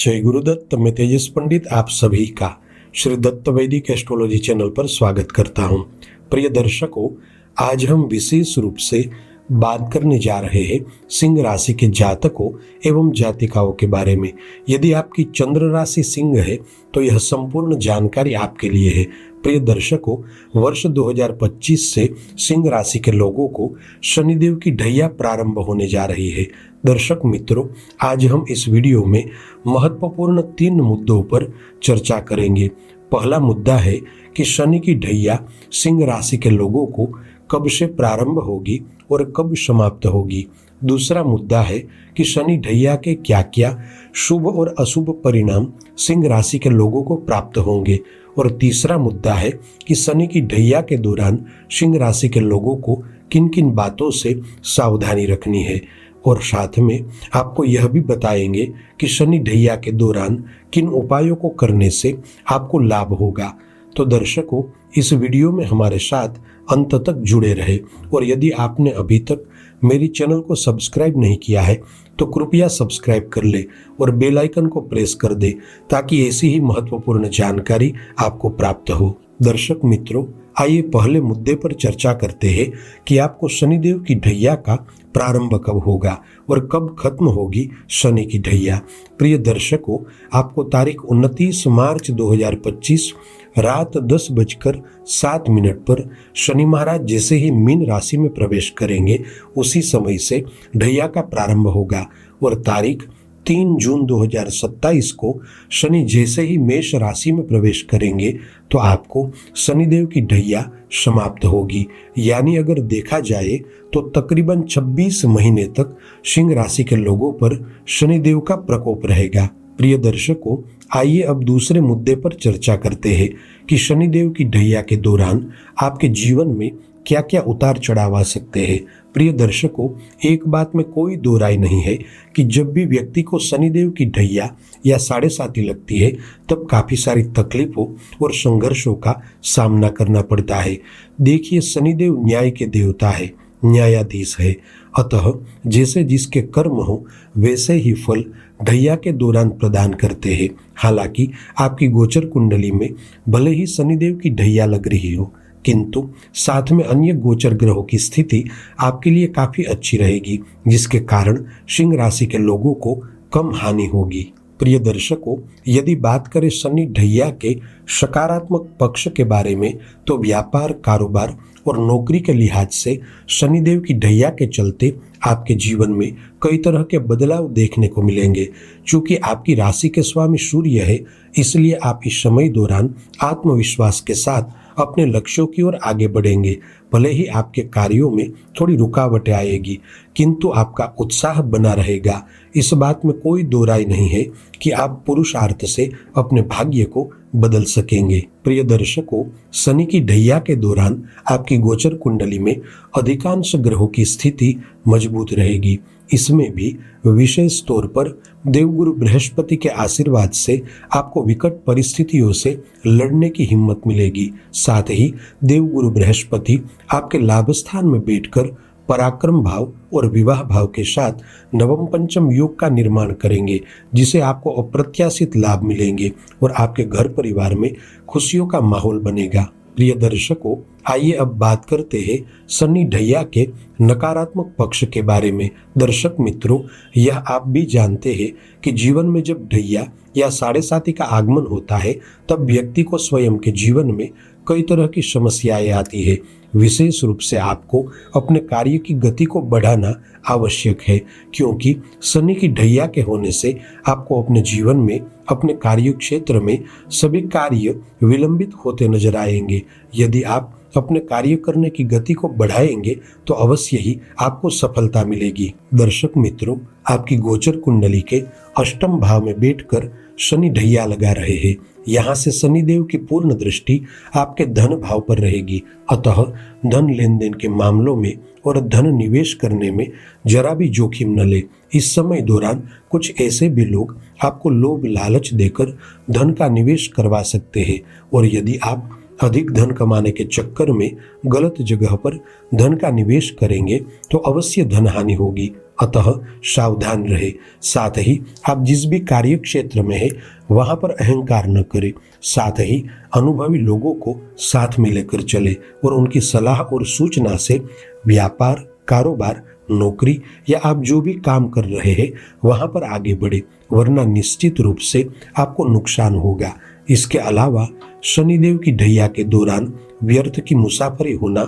जय गुरुदत्त। मैं तेजस पंडित आप सभी का श्री दत्त वैदिक एस्ट्रोलॉजी चैनल पर स्वागत करता हूं। प्रिय दर्शकों, आज हम विशेष रूप से बात करने जा रहे हैं सिंह राशि के जातकों एवं जातिकाओं के बारे में। यदि आपकी चंद्र राशि सिंह है तो यह संपूर्ण जानकारी आपके लिए है। प्रिय दर्शकों, वर्ष 2025 से सिंह राशि के लोगों को शनिदेव की ढैया प्रारंभ होने जा रही है। दर्शक मित्रों, आज हम इस वीडियो में महत्वपूर्ण 3 मुद्दों पर चर्चा करेंगे। पहला मुद्दा है कि शनि की ढैया सिंह राशि के लोगों को कब से प्रारंभ होगी और कब समाप्त होगी। दूसरा मुद्दा है कि शनि ढैया के क्या क्या शुभ और अशुभ परिणाम सिंह राशि के लोगों को प्राप्त होंगे। और तीसरा मुद्दा है कि शनि की ढैया के दौरान सिंह राशि के लोगों को किन किन बातों से सावधानी रखनी है। और साथ में आपको यह भी बताएंगे कि शनि ढैया के दौरान किन उपायों को करने से आपको लाभ होगा। तो दर्शकों, इस वीडियो में हमारे साथ अंत तक जुड़े रहे। और यदि आपने अभी तक मेरी चैनल को सब्सक्राइब नहीं किया है तो कृपया सब्सक्राइब कर ले और बेल आइकन को प्रेस कर दे ताकि ऐसी ही महत्वपूर्ण जानकारी आपको प्राप्त हो। दर्शक मित्रों, आइए पहले मुद्दे पर चर्चा करते हैं कि आपको शनिदेव की ढैया का प्रारंभ कब होगा और कब खत्म होगी शनि की ढैया। प्रिय दर्शकों, आपको तारीख 29 मार्च 2025 रात 10:07 पर शनि महाराज जैसे ही मीन राशि में प्रवेश करेंगे उसी समय से ढैया का प्रारंभ होगा। और तारीख 3 जून 2027 को शनि जैसे ही मेष राशि में प्रवेश करेंगे तो आपको शनिदेव की ढैया समाप्त होगी। यानी अगर देखा जाए तो तकरीबन 26 महीने तक सिंह राशि के लोगों पर शनिदेव का प्रकोप रहेगा। प्रिय दर्शकों, आइए अब दूसरे मुद्दे पर चर्चा करते हैं कि शनिदेव की ढैया के दौरान आपके जीवन में क्या क्या उतार चढ़ाव आ सकते हैं। प्रिय दर्शकों, एक बात में कोई दो राय नहीं है कि जब भी व्यक्ति को शनिदेव की ढैया या साढ़े साती लगती है तब काफ़ी सारी तकलीफों और संघर्षों का सामना करना पड़ता है। देखिए, शनिदेव न्याय के देवता है, न्यायाधीश है। अतः जैसे जिसके कर्म हो वैसे ही फल ढैया के दौरान प्रदान करते हैं। हालांकि आपकी गोचर कुंडली में भले ही शनिदेव की ढैया लग रही हो किंतु साथ में अन्य गोचर ग्रहों की स्थिति आपके लिए काफी अच्छी रहेगी, जिसके कारण सिंह राशि के लोगों को कम हानि होगी। प्रिय दर्शकों, यदि बात करें शनि ढैया के सकारात्मक पक्ष के बारे में तो व्यापार, कारोबार और नौकरी के लिहाज से शनिदेव की ढैया के चलते आपके जीवन में कई तरह के बदलाव देखने को मिलेंगे। चूंकि आपकी राशि के स्वामी सूर्य है, इसलिए आप इस समय दौरान आत्मविश्वास के साथ अपने लक्ष्यों की ओर आगे बढ़ेंगे। भले ही आपके कार्यों में थोड़ी रुकावटें आएगी किंतु आपका उत्साह बना रहेगा। इस बात में कोई दो राय नहीं है कि आप पुरुषार्थ से अपने भाग्य को बदल सकेंगे। प्रिय दर्शकों, शनि की ढैया के दौरान आपकी गोचर कुंडली में अधिकांश ग्रहों की स्थिति मजबूत रहेगी। इसमें भी विशेष तौर पर देवगुरु बृहस्पति के आशीर्वाद से आपको विकट परिस्थितियों से लड़ने की हिम्मत मिलेगी। साथ ही देवगुरु बृहस्पति आपके लाभ स्थान में बैठकर पराक्रम भाव और विवाह भाव के साथ नवम पंचम योग का निर्माण करेंगे, जिसे आपको अप्रत्याशित लाभ मिलेंगे और आपके घर परिवार में खुशियों का माहौल बनेगा। प्रिय दर्शकों, आइए अब बात करते हैं शनि ढैया के नकारात्मक पक्ष के बारे में। दर्शक मित्रों, यह आप भी जानते हैं कि जीवन में जब ढैया या साढ़े साती का आगमन होता है तब व्यक्ति को स्वयं के जीवन में कई तरह की समस्याएं आती है। विशेष रूप से आपको अपने कार्य की गति को बढ़ाना आवश्यक है, क्योंकि शनि की ढैया के होने से आपको अपने जीवन में, अपने कार्य क्षेत्र में सभी कार्य विलंबित होते नजर आएंगे। यदि आप अपने कार्य करने की गति को बढ़ाएंगे तो अवश्य ही आपको सफलता मिलेगी। दर्शक मित्रों, आपकी गोचर कुंडली के अष्टम भाव में बैठकर शनि ढैया लगा रहे हैं। यहाँ से शनिदेव की पूर्ण दृष्टि आपके धन भाव पर रहेगी। अतः धन लेन देन के मामलों में और धन निवेश करने में जरा भी जोखिम न ले। इस समय दौरान कुछ ऐसे भी लोग आपको लोभ लालच देकर धन का निवेश करवा सकते हैं और यदि आप अधिक धन कमाने के चक्कर में गलत जगह पर धन का निवेश करेंगे तो अवश्य धन हानि होगी। अतः सावधान रहे। साथ ही आप जिस भी कार्य क्षेत्र में है वहां पर अहंकार न करें। साथ ही अनुभवी लोगों को साथ में लेकर चले और उनकी सलाह और सूचना से व्यापार, कारोबार, नौकरी या आप जो भी काम कर रहे हैं वहां पर आगे बढ़े, वरना निश्चित रूप से आपको नुकसान होगा। इसके अलावा शनिदेव की ढैया के दौरान व्यर्थ की मुसाफरी होना,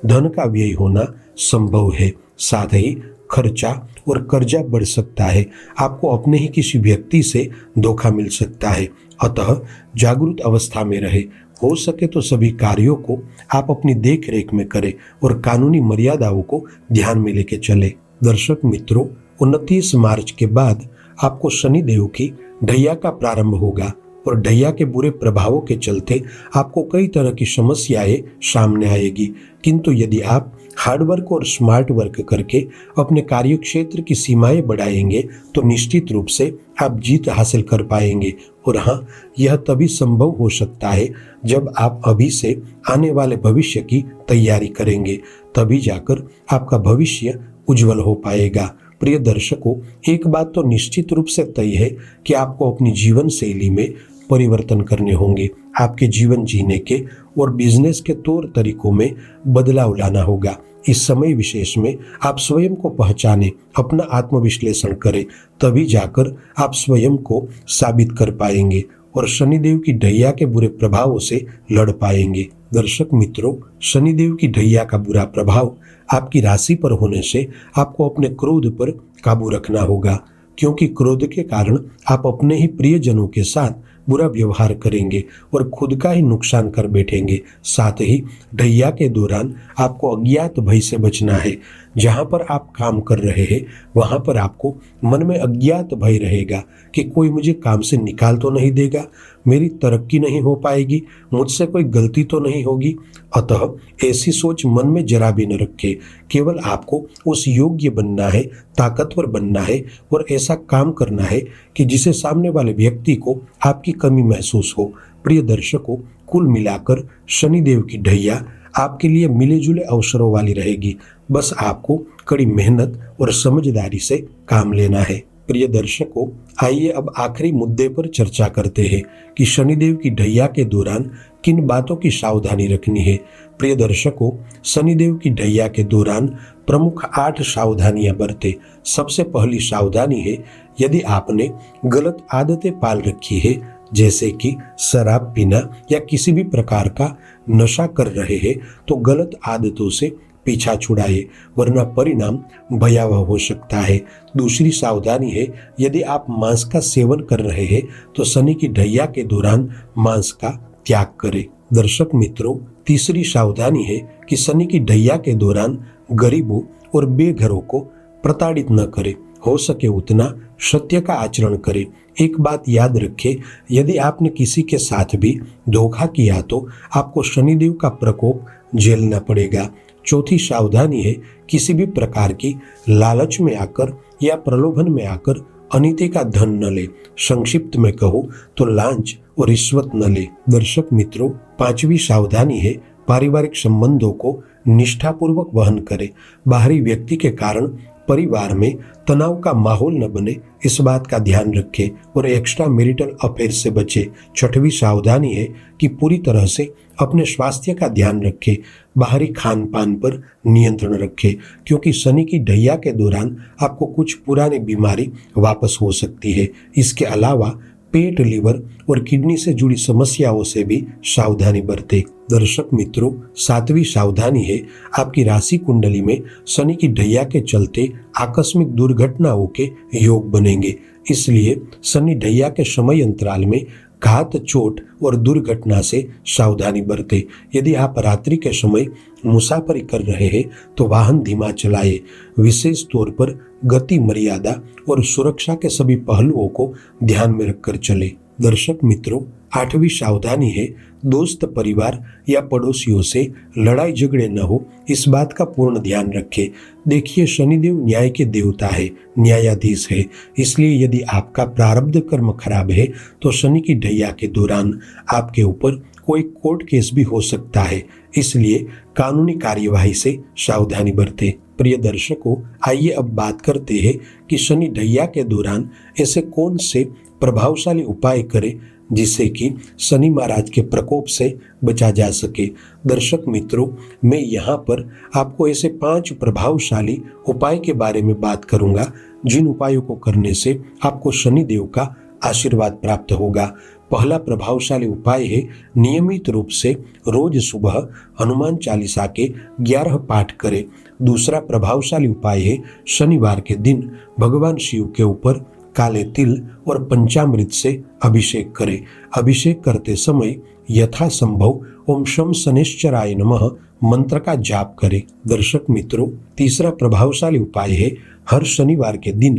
धन का व्यय होना संभव है। साथ ही खर्चा और कर्जा बढ़ सकता है। आपको अपने ही किसी व्यक्ति से धोखा मिल सकता है। अतः जागरूक अवस्था में रहे। हो सके तो सभी कार्यों को आप अपनी देख रेख में करें और कानूनी मर्यादाओं को ध्यान में लेके चले। दर्शक मित्रों, 29 मार्च के बाद आपको शनिदेव की ढैया का प्रारंभ होगा और ढैया के बुरे प्रभावों के चलते आपको कई तरह की समस्याएं सामने आएगी। किंतु यदि आप हार्डवर्क और स्मार्ट वर्क करके अपने कार्य क्षेत्र की सीमाएं बढ़ाएंगे तो निश्चित रूप से आप जीत हासिल कर पाएंगे। और हाँ, यह तभी संभव हो सकता है जब आप अभी से आने वाले भविष्य की तैयारी करेंगे, तभी जाकर आपका भविष्य उज्जवल हो पाएगा। प्रिय दर्शकों, एक बात तो निश्चित रूप से तय है कि आपको अपनी जीवन शैली में परिवर्तन करने होंगे। आपके जीवन जीने के और बिजनेस के तौर तरीकों में बदलाव लाना होगा। इस समय विशेष में आप स्वयं को पहचानें, अपना आत्मविश्लेषण करें, तभी जाकर आप स्वयं को साबित कर पाएंगे और शनिदेव की ढैया के बुरे प्रभावों से लड़ पाएंगे। दर्शक मित्रों, शनिदेव की ढैया का बुरा प्रभाव आपकी राशि पर होने से आपको अपने क्रोध पर काबू रखना होगा, क्योंकि क्रोध के कारण आप अपने ही प्रियजनों के साथ बुरा व्यवहार करेंगे और खुद का ही नुकसान कर बैठेंगे। साथ ही ढैया के दौरान आपको अज्ञात भय से बचना है। जहां पर आप काम कर रहे हैं वहां पर आपको मन में अज्ञात भय रहेगा कि कोई मुझे काम से निकाल तो नहीं देगा, मेरी तरक्की नहीं हो पाएगी, मुझसे कोई गलती तो नहीं होगी। अतः ऐसी सोच मन में जरा भी न रखे। केवल आपको उस योग्य बनना है, ताकतवर बनना है और ऐसा काम करना है कि जिसे सामने वाले व्यक्ति को आपकी कमी महसूस हो। प्रिय दर्शकों, कुल मिलाकर शनिदेव की ढैया आपके लिए मिले जुले अवसरों वाली रहेगी। बस आपको कड़ी मेहनत और समझदारी से काम लेना है। प्रिय दर्शकों, आइए अब आखिरी मुद्दे पर चर्चा करते हैं कि शनिदेव की ढैया के दौरान किन बातों की सावधानी रखनी है। प्रिय दर्शकों, शनिदेव की ढैया के दौरान प्रमुख 8 सावधानियां बरतें। सबसे पहली सावधानी है, यदि आपने गलत आदतें पाल रखी है, जैसे कि शराब पीना या किसी भी प्रकार का नशा कर रहे हैं, तो गलत आदतों से पीछा छुड़ाए, वरना परिणाम भयावह हो सकता है। दूसरी सावधानी है, यदि आप मांस का सेवन कर रहे हैं तो शनि की ढैया के दौरान मांस का त्याग करें। दर्शक मित्रों, तीसरी सावधानी है कि शनि की ढैया के दौरान गरीबों और बेघरों को प्रताड़ित न करें। हो सके उतना सत्य का आचरण करें। एक बात याद रखें, यदि आपने किसी के साथ भी धोखा किया तो आपको शनिदेव का प्रकोप झेलना पड़ेगा। चौथी सावधानी है, किसी भी प्रकार की लालच में आकर या प्रलोभन में आकर अनिति का धन न ले। संक्षिप्त में कहूँ तो लांच और रिश्वत न ले। दर्शक मित्रों, पांचवी सावधानी है, पारिवारिक संबंधों को निष्ठापूर्वक वहन करें। बाहरी व्यक्ति के कारण परिवार में तनाव का माहौल न बने, इस बात का ध्यान रखें और एक्स्ट्रा मैरिटल अफेयर से बचें। छठवीं सावधानी है कि पूरी तरह से अपने स्वास्थ्य का ध्यान रखें। बाहरी खान पान पर नियंत्रण रखें, क्योंकि शनि की ढैया के दौरान आपको कुछ पुरानी बीमारी वापस हो सकती है। इसके अलावा पेट, लिवर और किडनी से जुड़ी समस्याओं से भी सावधानी बरतें। दर्शक मित्रों, सातवीं सावधानी है, आपकी राशि कुंडली में शनि की ढैया के चलते आकस्मिक दुर्घटनाओं के योग बनेंगे। इसलिए शनि ढैया के समय अंतराल में घात, चोट और दुर्घटना से सावधानी बरतें। यदि आप रात्रि के समय मुसाफरी कर रहे हैं तो वाहन धीमा चलाएं। विशेष तौर पर गति, मर्यादा और सुरक्षा के सभी पहलुओं को ध्यान में रखकर चलें। दर्शक मित्रों, आठवीं सावधानी है, दोस्त, परिवार या पड़ोसियों से लड़ाई झगड़े न हो, इस बात का पूर्ण ध्यान रखें। देखिए, शनिदेव न्याय के देवता है, न्यायाधीश है। इसलिए यदि आपका प्रारब्ध कर्म खराब है तो शनि की ढैया के दौरान आपके ऊपर कोई कोर्ट केस भी हो सकता है, इसलिए कानूनी कार्यवाही से सावधानी बरतें। प्रिय दर्शकों, आइए अब बात करते हैं कि शनि ढैया के दौरान ऐसे कौन से प्रभावशाली उपाय करें जिससे कि शनि महाराज के प्रकोप से बचा जा सके। दर्शक मित्रों, मैं यहाँ पर आपको ऐसे 5 प्रभावशाली उपाय के बारे में बात करूंगा जिन उपायों को करने से आपको शनिदेव का आशीर्वाद प्राप्त होगा। पहला प्रभावशाली उपाय है नियमित रूप से रोज सुबह हनुमान चालीसा के 11 पाठ करें। दूसरा प्रभावशाली उपाय है शनिवार के दिन भगवान शिव के ऊपर काले तिल और पंचामृत से अभिषेक करें। अभिषेक करते समय यथासंभव ओम शम शनिश्चराय नमः मंत्र का जाप करें। दर्शक मित्रों, तीसरा प्रभावशाली उपाय है हर शनिवार के दिन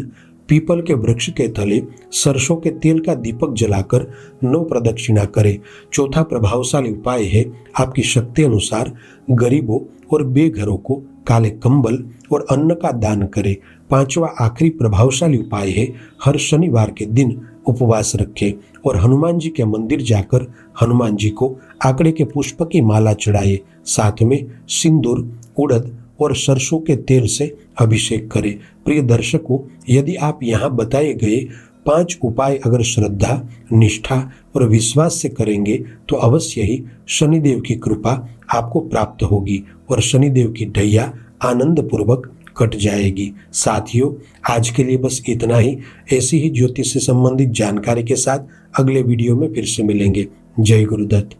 पीपल के वृक्ष के तले सरसों के तेल का दीपक जलाकर 9 प्रदक्षिणा करें। चौथा प्रभावशाली उपाय है आपकी शक्ति अनुसार गरीबों और बेघरों को काले कंबल और अन्न का दान करें। पांचवा आखिरी प्रभावशाली उपाय है हर शनिवार के दिन उपवास रखें और हनुमान जी के मंदिर जाकर हनुमान जी को आंकड़े के पुष्प की माला चढ़ाए। साथ में सिंदूर, उड़द और सरसों के तेल से अभिषेक करें। प्रिय दर्शकों, यदि आप यहाँ बताए गए 5 उपाय अगर श्रद्धा, निष्ठा और विश्वास से करेंगे तो अवश्य ही शनिदेव की कृपा आपको प्राप्त होगी और शनिदेव की ढैया आनंद पूर्वक कट जाएगी। साथियों, आज के लिए बस इतना ही। ऐसी ही ज्योतिष से संबंधित जानकारी के साथ अगले वीडियो में फिर से मिलेंगे। जय गुरुदत्त।